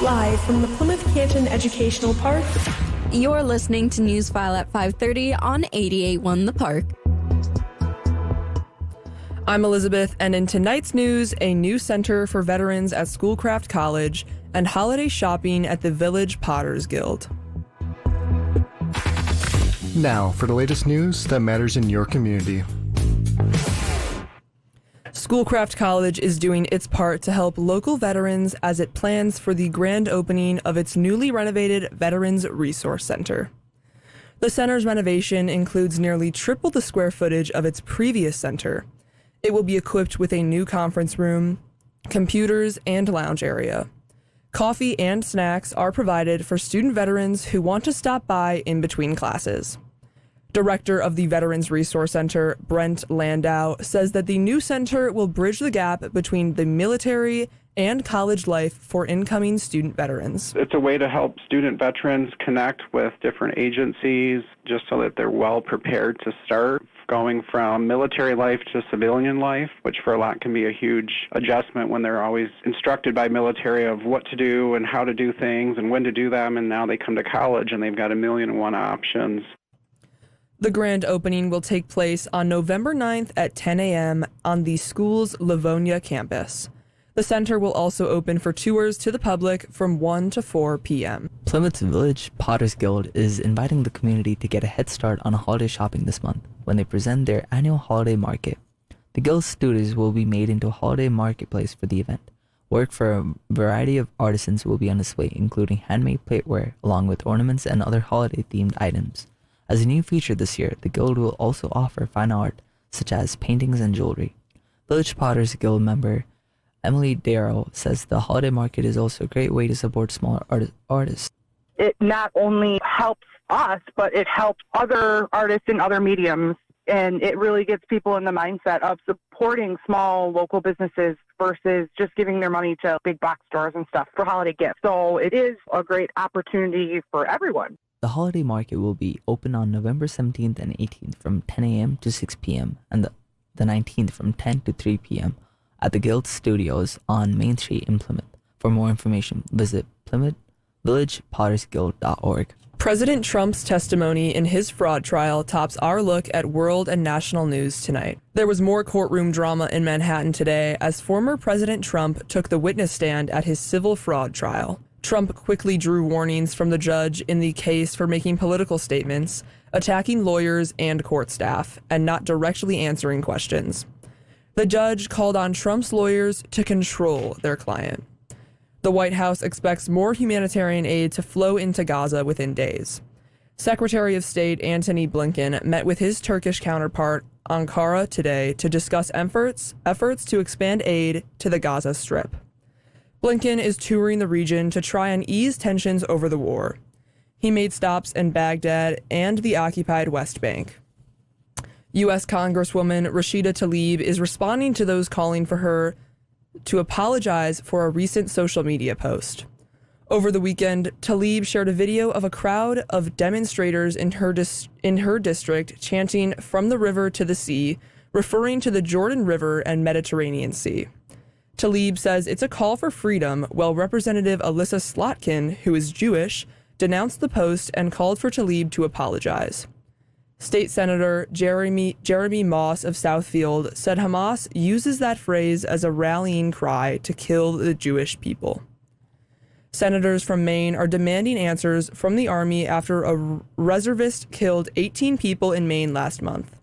Live from the Plymouth Canton Educational Park. You're listening to Newsfile at 5:30 on 88.1 The Park. I'm Elizabeth, and in tonight's news, a new center for veterans at Schoolcraft College and holiday shopping at the Village Potters Guild. Now, for the latest news that matters in your community. Schoolcraft College is doing its part to help local veterans as it plans for the grand opening of its newly renovated Veterans Resource Center. The center's renovation includes nearly triple the square footage of its previous center. It will be equipped with a new conference room, computers, and lounge area. Coffee and snacks are provided for student veterans who want to stop by in between classes. Director of the Veterans Resource Center, Brent Landau, says that the new center will bridge the gap between the military and college life for incoming student veterans. It's a way to help student veterans connect with different agencies just so that they're well prepared to start going from military life to civilian life, which for a lot can be a huge adjustment when they're always instructed by military of what to do and how to do things and when to do them, and now they come to college and they've got 1,000,001 options. The grand opening will take place on November 9th at 10 a.m. on the school's Livonia campus. The center will also open for tours to the public from 1 to 4 p.m. Plymouth's Village Potters Guild is inviting the community to get a head start on holiday shopping this month when they present their annual holiday market. The Guild's studios will be made into a holiday marketplace for the event. Work for a variety of artisans will be on display, including handmade plateware, along with ornaments and other holiday-themed items. As a new feature this year, the Guild will also offer fine art, such as paintings and jewelry. Village Potters Guild member Emily Darrow says the holiday market is also a great way to support smaller artists. It not only helps us, but it helps other artists in other mediums, and it really gets people in the mindset of supporting small local businesses versus just giving their money to big box stores and stuff for holiday gifts. So it is a great opportunity for everyone. The holiday market will be open on November 17th and 18th from 10 a.m. to 6 p.m. and the 19th from 10 to 3 p.m. at the Guild Studios on Main Street in Plymouth. For more information, visit PlymouthVillagePottersGuild.org. President Trump's testimony in his fraud trial tops our look at world and national news tonight. There was more courtroom drama in Manhattan today as former President Trump took the witness stand at his civil fraud trial. Trump quickly drew warnings from the judge in the case for making political statements, attacking lawyers and court staff, and not directly answering questions. The judge called on Trump's lawyers to control their client. The White House expects more humanitarian aid to flow into Gaza within days. Secretary of State Antony Blinken met with his Turkish counterpart, Ankara, today to discuss efforts to expand aid to the Gaza Strip. Blinken is touring the region to try and ease tensions over the war. He made stops in Baghdad and the occupied West Bank. U.S. Congresswoman Rashida Tlaib is responding to those calling for her to apologize for a recent social media post. Over the weekend, Tlaib shared a video of a crowd of demonstrators in her district chanting "From the river to the sea," referring to the Jordan River and Mediterranean Sea. Tlaib says it's a call for freedom, while Representative Alyssa Slotkin, who is Jewish, denounced the post and called for Tlaib to apologize. State Senator Jeremy Moss of Southfield said Hamas uses that phrase as a rallying cry to kill the Jewish people. Senators from Maine are demanding answers from the Army after a reservist killed 18 people in Maine last month.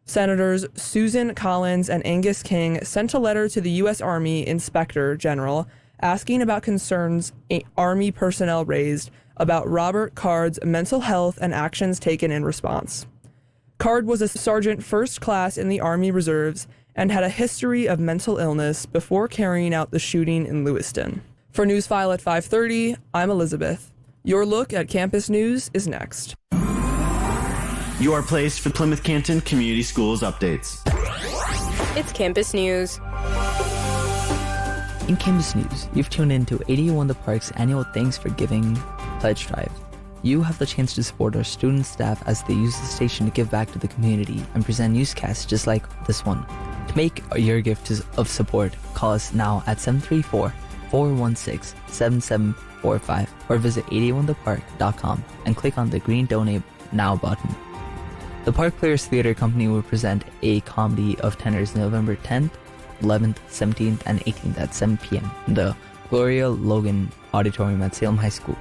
Senators Susan Collins and Angus King sent a letter to the U.S. Army Inspector General asking about concerns Army personnel raised about Robert Card's mental health and actions taken in response. Card was a sergeant first class in the Army Reserves and had a history of mental illness before carrying out the shooting in Lewiston. For Newsfile at 5:30, I'm Elizabeth. Your look at campus news is next. Your place for Plymouth Canton Community Schools updates. It's Campus News. In Campus News, you've tuned in to 81 The Park's annual Thanks for Giving pledge drive. You have the chance to support our student staff as they use the station to give back to the community and present newscasts just like this one. To make your gift of support, call us now at 416-7745 or visit 881thepark.com and click on the green Donate Now button. The Park Players Theatre Company will present a comedy of tenors November 10th, 11th, 17th, and 18th at 7 p.m. in the Gloria Logan Auditorium at Salem High School.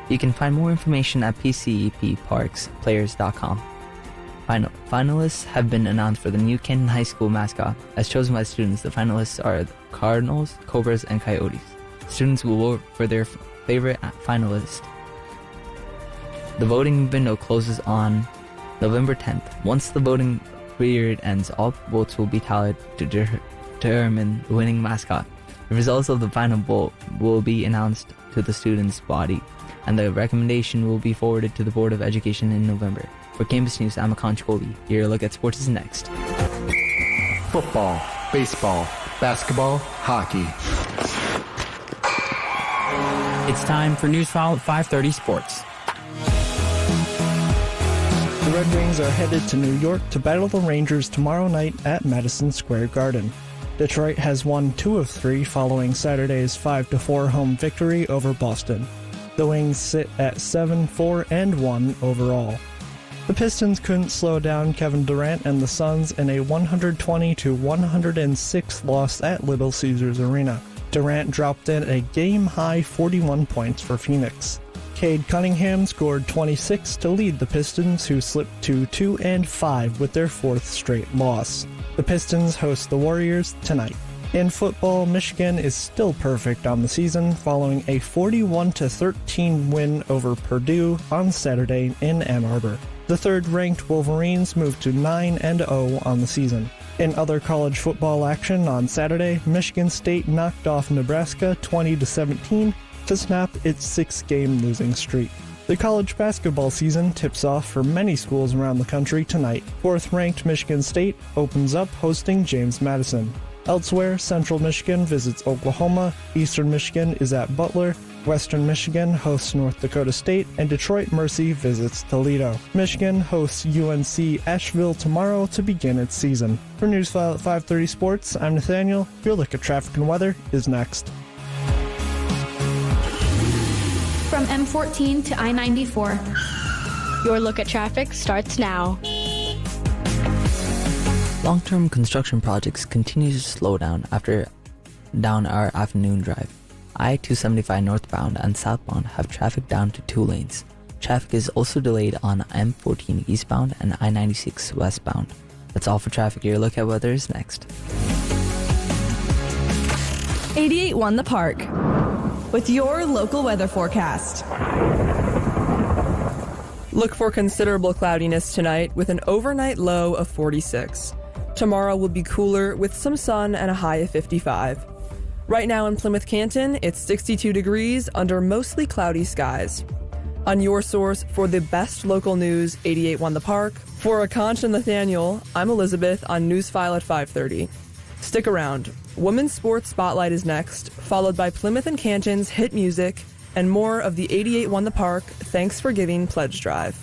You can find more information at pcepparksplayers.com. Finalists have been announced for the new Canton High School mascot. As chosen by students, the finalists are the Cardinals, Cobras, and Coyotes. Students will vote for their favorite finalist. The voting window closes on November 10th. Once the voting period ends, all votes will be tallied to determine the winning mascot. The results of the final vote will be announced to the students' body, and the recommendation will be forwarded to the Board of Education in November. For Campus News, I'm Akan Chikoli. Your look at sports is next. Football, baseball, basketball, hockey. It's time for Newsfile at 5:30 Sports. The Red Wings are headed to New York to battle the Rangers tomorrow night at Madison Square Garden. Detroit has won 2 of 3 following Saturday's 5-4 home victory over Boston. The Wings sit at 7-4-1 overall. The Pistons couldn't slow down Kevin Durant and the Suns in a 120-106 loss at Little Caesars Arena. Durant dropped in a game-high 41 points for Phoenix. Cade Cunningham scored 26 to lead the Pistons, who slipped to 2-5 with their 4th straight loss. The Pistons host the Warriors tonight. In football, Michigan is still perfect on the season following a 41-13 win over Purdue on Saturday in Ann Arbor. The third-ranked Wolverines moved to 9-0 on the season. In other college football action on Saturday, Michigan State knocked off Nebraska 20-17 to snap its 6-game losing streak. The college basketball season tips off for many schools around the country tonight. 4th-ranked Michigan State opens up hosting James Madison. Elsewhere, Central Michigan visits Oklahoma, Eastern Michigan is at Butler, Western Michigan hosts North Dakota State, and Detroit Mercy visits Toledo. Michigan hosts UNC Asheville tomorrow to begin its season. For Newsfile at 5:30 Sports, I'm Nathaniel. Your look at traffic and weather is next. From M14 to I-94. Your look at traffic starts now. Long-term construction projects continue to slow down down our afternoon drive. I-275 northbound and southbound have traffic down to 2 lanes. Traffic is also delayed on M14 eastbound and I-96 westbound. That's all for traffic. Your look at weather is next. 88.1 The Park with your local weather forecast. Look for considerable cloudiness tonight with an overnight low of 46. Tomorrow will be cooler with some sun and a high of 55. Right now in Plymouth Canton, it's 62 degrees under mostly cloudy skies. On your source for the best local news, 88.1 The Park. For Akansh and Nathaniel, I'm Elizabeth on Newsfile at 5:30. Stick around. Women's Sports Spotlight is next, followed by Plymouth and Canton's hit music and more of the 88.1 The Park Thanks for Giving pledge drive.